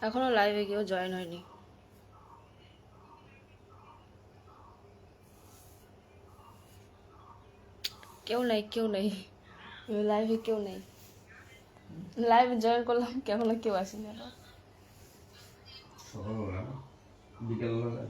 এখনো লাইভে কেউ জয়েন হয়নি। কেউ নেই লাইভে, কেউ নেই। লাইভে জয়েন করলাম, এখনো কেউ আসেনি। সকালবেলা বিকেলবেলা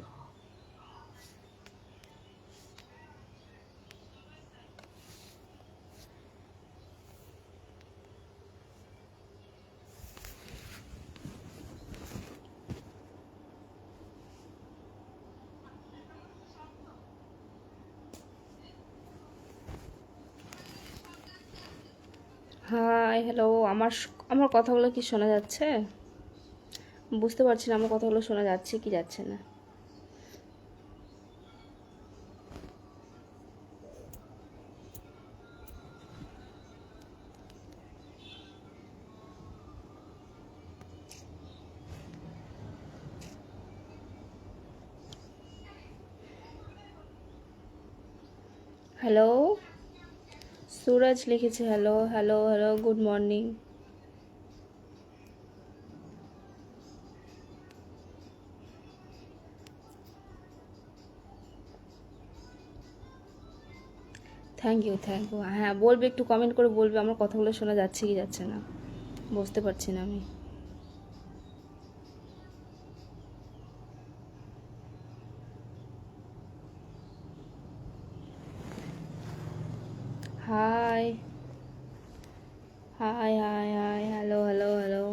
হাই, হ্যালো। আমার আমার কথাগুলো কি শোনা যাচ্ছে? বুঝতে পারছি না আমার কথাগুলো শোনা যাচ্ছে কি যাচ্ছে না। হ্যালো, সুরজ লিখেছে hello hello hello, good morning. Thank you. হ্যাঁ, বলবে, একটু কমেন্ট করে বলবে আমার কথাগুলো শোনা যাচ্ছে কি যাচ্ছে না। বুঝতে পারছি না আমি। High high high high, hello hello hello.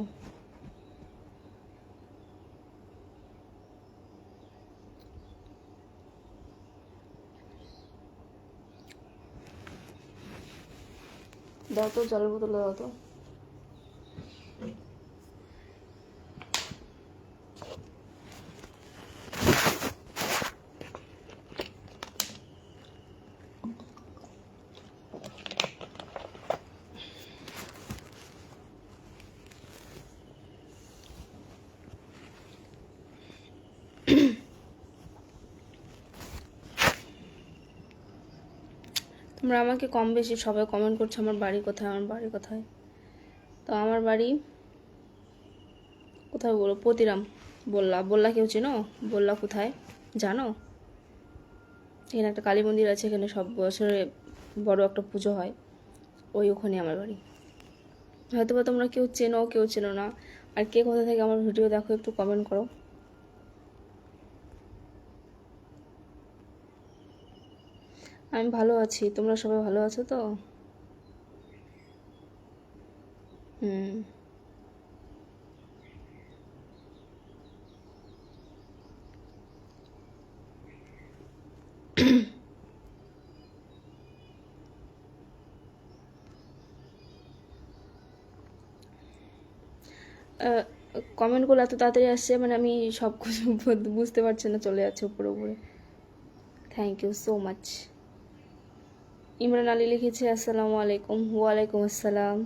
দাও তো, জলের বোতল দাও তো। তোমরা আমাকে কম বেশি সবাই কমেন্ট করছো আমার বাড়ি কোথায়, আমার বাড়ি কোথায়। তো আমার বাড়ি কোথায় বলো? প্রতিরাম। বললা কেউ চেনো? বললা কোথায় জানো? এখানে একটা কালী মন্দির আছে, এখানে সব বছরে বড় একটা পুজো হয়, ওখানে আমার বাড়ি। হয়তো বা তোমরা কেউ চেনো না। আর কে কোথা থেকে আমার ভিডিও দেখো একটু কমেন্ট করো। আমি ভালো আছি, তোমরা সবাই ভালো আছো তো? হুম। কমেন্টগুলো এত তাড়াতাড়ি আসছে, মানে আমি সব কিছু বুঝতে পারছি না, চলে যাচ্ছে উপরে উপরে। Thank you so much. Imran Ali লিখেছে আসসালামু আলাইকুম। ওয়ালাইকুম আসসালাম।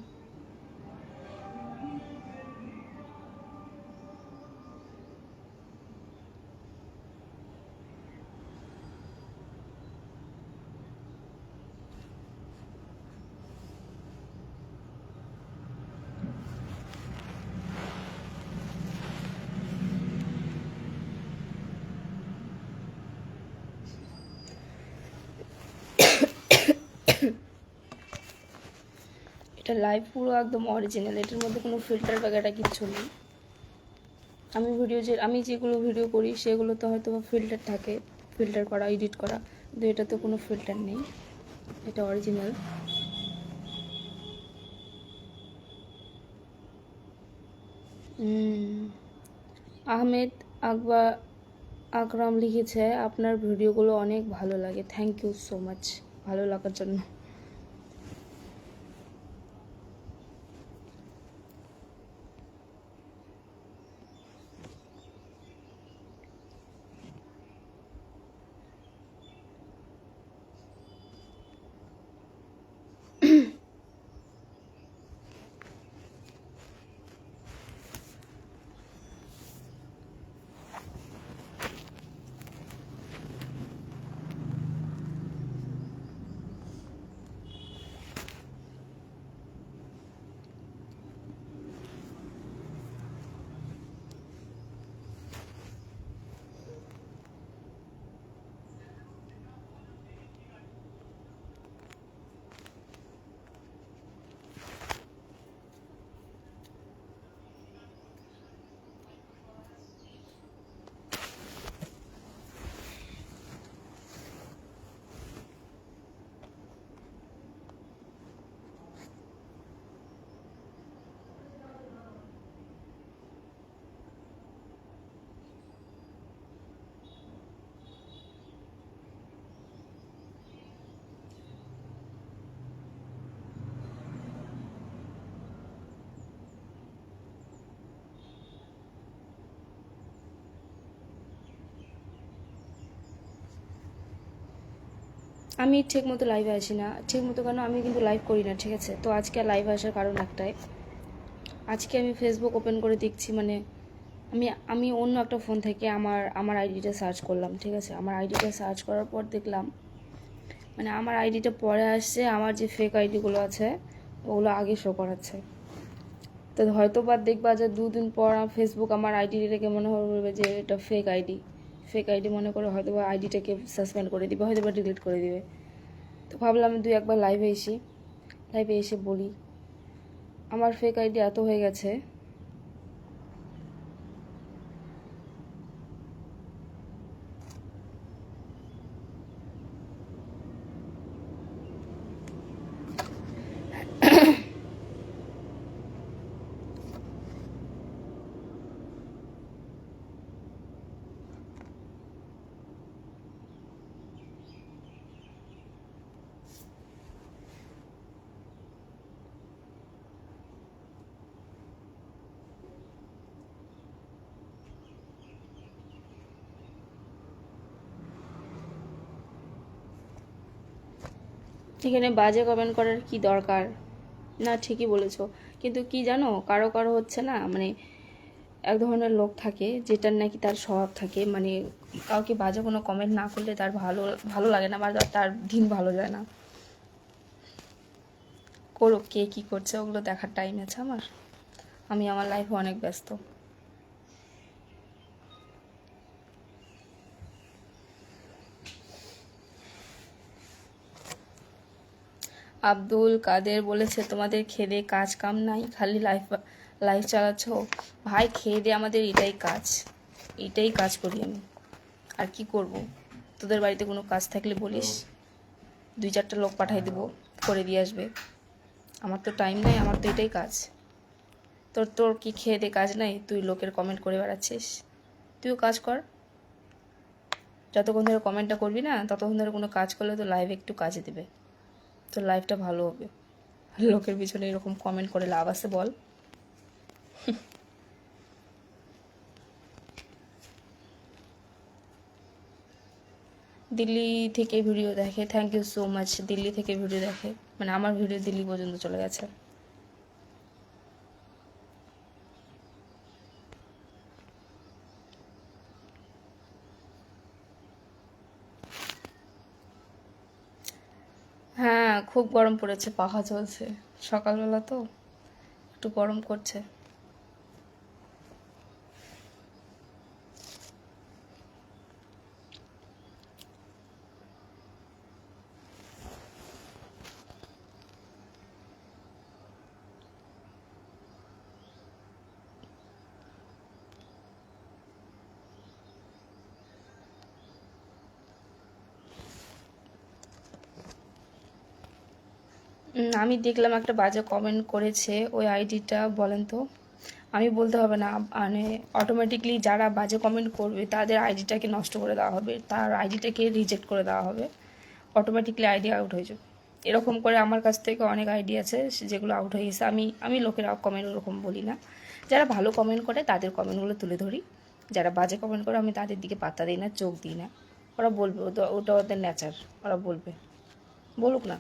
এটা লাইভ পুরো একদম অরিজিনাল, এটার মধ্যে কোনো ফিল্টার বাগেরা কিচ্ছু নেই। আমি যেগুলো ভিডিও করি সেগুলোতে হয়তো ফিল্টার থাকে, ফিল্টার করা, এডিট করা, কিন্তু এটাতে কোনো ফিল্টার নেই, এটা অরিজিনাল। আহমেদ আকবর আকরাম লিখেছে আপনার ভিডিওগুলো অনেক ভালো লাগে। থ্যাংক ইউ সো মাচ ভালো লাগার জন্য। আমি ঠিক মতো লাইভে আসি না, ঠিক মতো কেন, আমি কিন্তু লাইভ করি না, ঠিক আছে? তো আজকে লাইভে আসার কারণ একটাই, আজকে আমি ফেসবুক ওপেন করে দেখছি, মানে আমি আমি অন্য একটা ফোন থেকে আমার আমার আইডিটা সার্চ করলাম, ঠিক আছে? আমার আইডিটা সার্চ করার পর দেখলাম মানে আমার আইডিটা পরে আসছে, আমার যে ফেক আইডিগুলো আছে ওগুলো আগে শো করাচ্ছে। তো হয়তো বা দেখবা যে 2 দিন পর ফেসবুক আমার আইডিটাকে মনে করবে যে এটা ফেক আইডি, ফেক আইডি মনে করে হয়তো বা আইডিটাকে সাসপেন্ড করে দিবে, হয়তো বা ডিলিট করে দিবে। তো ভাবলাম 2-1বার লাইভে এসে বলি আমার ফেক আইডি এত হয়ে গেছে। এখানে বাজে কমেন্ট করার কি দরকার? না, ঠিকই বলেছো, কিন্তু কি জানো, কারো কারো হচ্ছে না, মানে এক ধরনের লোক থাকে যেটার নাকি তার স্বভাব থাকে, মানে কাউকে বাজে কোনো কমেন্ট না করলে তার ভালো ভালো লাগে না, বা তার দিন ভালো যায় না। করো, কে কী করছে ওগুলো দেখার টাইম আছে আমার? আমি আমার লাইফে অনেক ব্যস্ত। আব্দুল কাদের বলেছে তোমাদের খেদে কাজ কাম নাই, খালি লাইফ চালাচ্ছ। ভাই, খেয়ে দে আমাদের এটাই কাজ করি আমি, আর কি করব? তোদের বাড়িতে কোনো কাজ থাকলে বলিস, 2-4টা লোক পাঠাই দেবো, করে দিয়ে আসবে। আমার তো টাইম নাই, আমার তো এটাই কাজ। তোর তোর কি খেয়ে দে কাজ নাই? তুই লোকের কমেন্ট করে বেড়াচ্ছিস, তুইও কাজ কর। যতক্ষণ ধরে কমেন্টটা করবি না, ততক্ষণ ধরে কোনো কাজ করলে তো লাইভে একটু কাজে দেবে, তোর লাইফটা ভালো হবে। লোকের পিছনে এরকম কমেন্ট করে লাভ আছে বল? দিল্লি থেকে ভিডিও দেখে, thank you so much. Delhi থেকে ভিডিও দেখে, মানে আমার ভিডিও দিল্লি পর্যন্ত চলে গেছে। হ্যাঁ, খুব গরম পড়েছে, পাখা চলছে, সকালবেলা তো একটু গরম করছে। আমি দেখলাম একটা বাজে কমেন্ট করেছে, ওই আইডিটা বলেন তো? আমি বলতে হবে না, মানে অটোমেটিকলি যারা বাজে কমেন্ট করবে তাদের আইডিটাকে নষ্ট করে দেওয়া হবে, তার আইডিটাকে রিজেক্ট করে দেওয়া হবে, অটোমেটিকলি আইডি আউট হয়ে যাবে। এরকম করে আমার কাছ থেকে অনেক আইডি আছে যেগুলো আউট হয়ে গেছে। আমি লোকের কমেন্ট ওরকম বলি না, যারা ভালো কমেন্ট করে তাদের কমেন্টগুলো তুলে ধরি, যারা বাজে কমেন্ট করে আমি তাদের দিকে পাত্তা দিই না, চোখ দিই না। ওরা বলবে, ওটা ওদের নেচার, ওরা বলবে, বলুক না।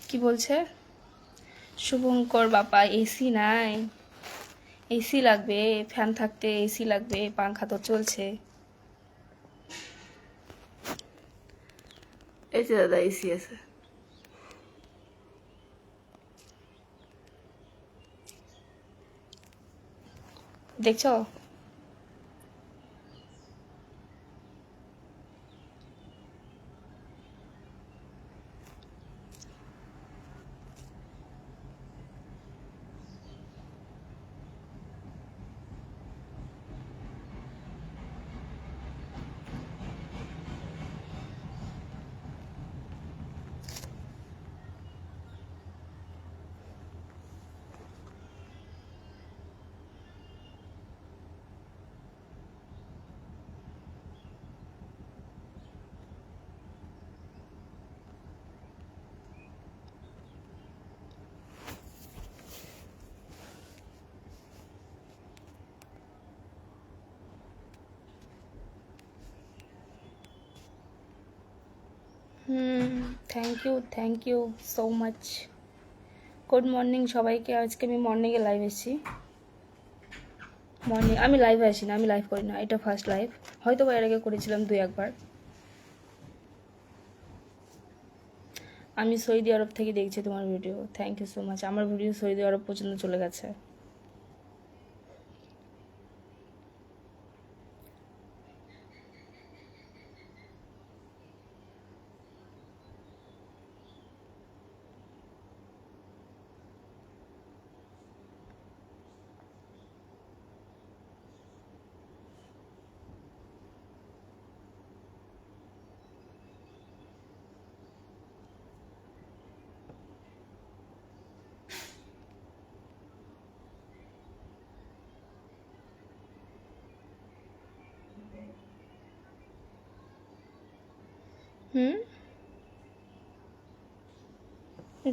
কি বলছে শুভঙ্কর? বাবা, এসি নাই? এসি লাগবে, ফ্যান থাকতে এসি লাগবে, পাংখা তো চলছে। এই যে দাদা, এসি আছে, দেখছো? Thank you so much. Good morning সবাইকে। আজকে আমি মর্নিংয়ে লাইভ এসেছি। মর্নিং আমি লাইভে আসি না, আমি লাইভ করি না, এটা ফার্স্ট লাইভ। হয়তো বা এর আগে করেছিলাম 2-1 বার। আমি সৌদি আরব থেকে দেখছি তোমার video. Thank you so much. আমার ভিডিও সৌদি আরব পর্যন্ত চলে গেছে।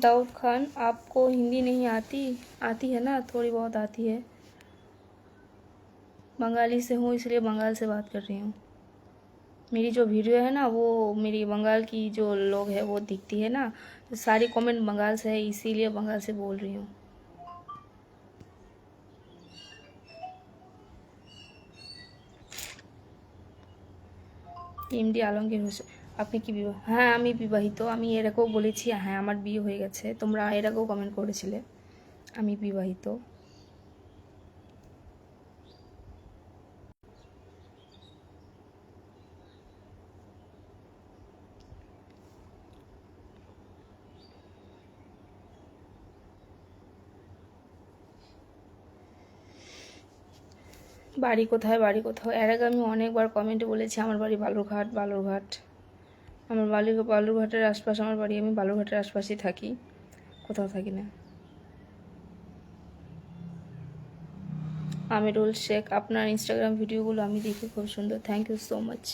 दाऊद खान, आपको हिंदी नहीं आती? आती है ना, थोड़ी बहुत आती है। बंगाली से हूँ, इसलिए बंगाल से बात कर रही हूँ। मेरी जो वीडियो है ना, वो मेरी बंगाल की जो लोग हैं वो दिखती है ना, तो सारी कमेंट बंगाल से है, इसीलिए बंगाल से बोल रही हूँ। এমডি আলমগীর হোসেন, আপনি কি বিবাহ? হ্যাঁ আমি বিবাহিত। আমি এর আগেও বলেছি হ্যাঁ আমার বিয়ে হয়ে গেছে, তোমরা এর আগেও কমেন্ট করেছিলে। আমি বিবাহিত। বাড়ি কোথায়? বাড়ি কোথাও এর আগে আমি অনেকবার কমেন্টে বলেছি আমার বাড়ি বালুরঘাট। বালুরঘাট আমার বালুরঘাটের আশপাশ আমার বাড়ি। আমি বালুরঘাটের আশপাশেই থাকি, কোথাও থাকি না। আমিরুল শেখ, আপনার ইনস্টাগ্রাম ভিডিওগুলো আমি দেখি, খুব সুন্দর। Thank you so much.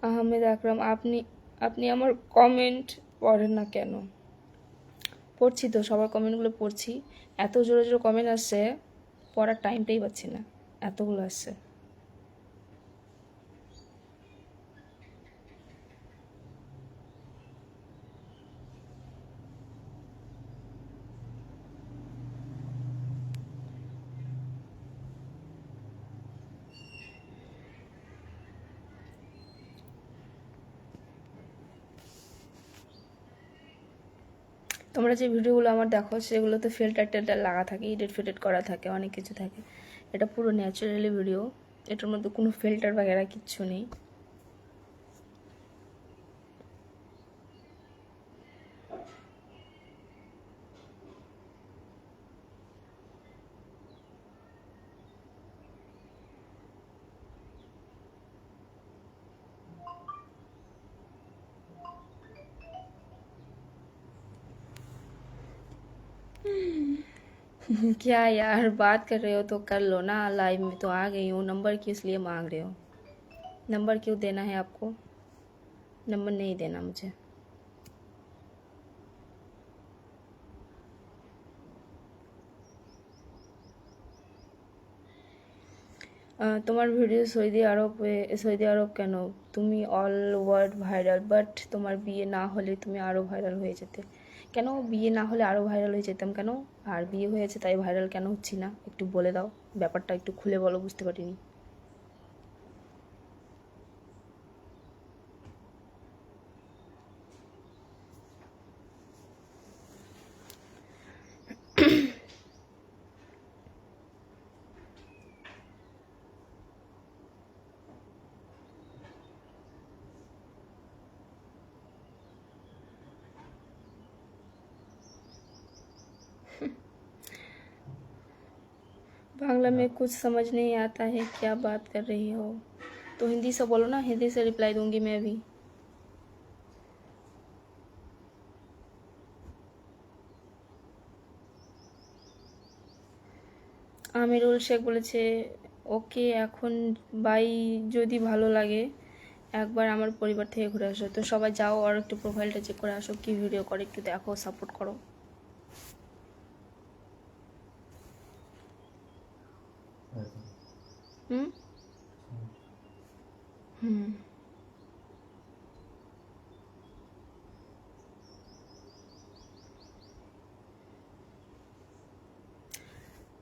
Ahmed Akram, আপনি আপনি আমার কমেন্ট পড়েন না কেন? পড়ছি তো, সবার কমেন্টগুলো পড়ছি। এত জোরে জোরে কমেন্ট আসছে, পড়ার টাইমটাই পাচ্ছি না, এতগুলো আসছে। তোমরা যে ভিডিওগুলো আমার দেখো সেগুলোতে ফিল্টার টেল্টার লাগা থাকে, এডিট ফিডিট করা থাকে, অনেক কিছু থাকে। এটা পুরো ন্যাচারালি ভিডিও, এটার মধ্যে কোনো ফিল্টার বাগেরা কিচ্ছু নেই। क्या यार, बात कर रहे हो तो कर लो ना, लाइव में तो आ गई हूँ। नंबर किस लिए मांग रहे हो? नंबर क्यों देना है आपको? नंबर नहीं देना मुझे। তোমার ভিডিও সৌদি আরব কেন? তুমি অল ওয়ার্ল্ড ভাইরাল, বাট তোমার বিয়ে না হলে তুমি আরও ভাইরাল হয়ে যেতে। কেন বিয়ে না হলে আরও ভাইরাল হয়ে যেতাম কেন? আর বিয়ে হয়েছে তাই ভাইরাল কেন হচ্ছি না? একটু বলে দাও, ব্যাপারটা একটু খুলে বলো, বুঝতে পারিনি। बांग्ला में कुछ समझ नहीं आता है, क्या बात कर रही हो? तो हिंदी से बोलो ना, हिंदी से रिप्लाई दूंगी मैं भी। আমিরুল শেখ বলেছে ওকে এখন বাই, যদি ভালো লাগে একবার আমার পরিবার থেকে ঘুরে আসো। তো সবাই যাও আর একটু প্রোফাইলটা চেক করে আসো, কি ভিডিও করে একটু দেখো, সাপোর্ট করো। হুম হুম।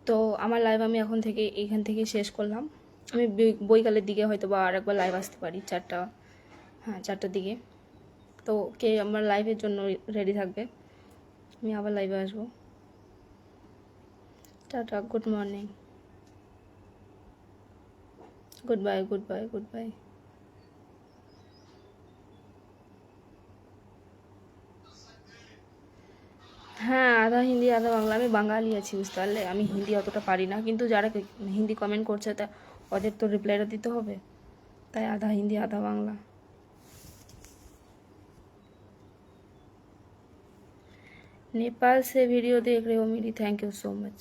তো আমার লাইভ আমি এখন থেকে এইখান থেকে শেষ করলাম। আমি বৈকালের দিকে হয়তো বা আর একবার লাইভ আসতে পারি 4টা, হ্যাঁ 4টার দিকে। তো কে আমার লাইভের জন্য রেডি থাকবে, আমি আবার লাইভে আসবো। Tata, good morning, good bye, good bye, good bye. হ্যাঁ, আধা হিন্দি আধা বাংলা। আমি বাঙালি আছি, বুঝতে পারলে। আমি হিন্দি অতটা পারি না, কিন্তু যারা হিন্দি কমেন্ট করছে তা ওদের তো রিপ্লাইটা দিতে হবে, তাই আধা হিন্দি আধা বাংলা। नेपाल से वीडियो देख रहे हो मेरी, thank you so much.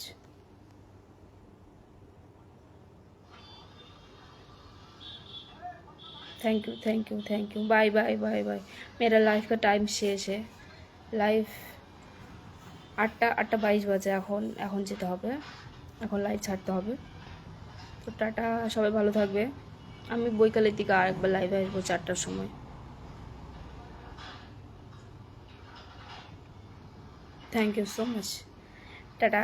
Thank you, thank you, thank you. Bye bye bye bye. मेरा लाइफ का टाइम शेष है। লাইভ 8টা 22 বাজে, এখন যেতে হবে, এখন লাইভ ছাড়তে হবে। তো টাটা, সবাই ভালো থাকবে। আমি বৈকালের দিকে আরেকবার লাইভে আসবো 4টার সময়। Thank you so much, tata.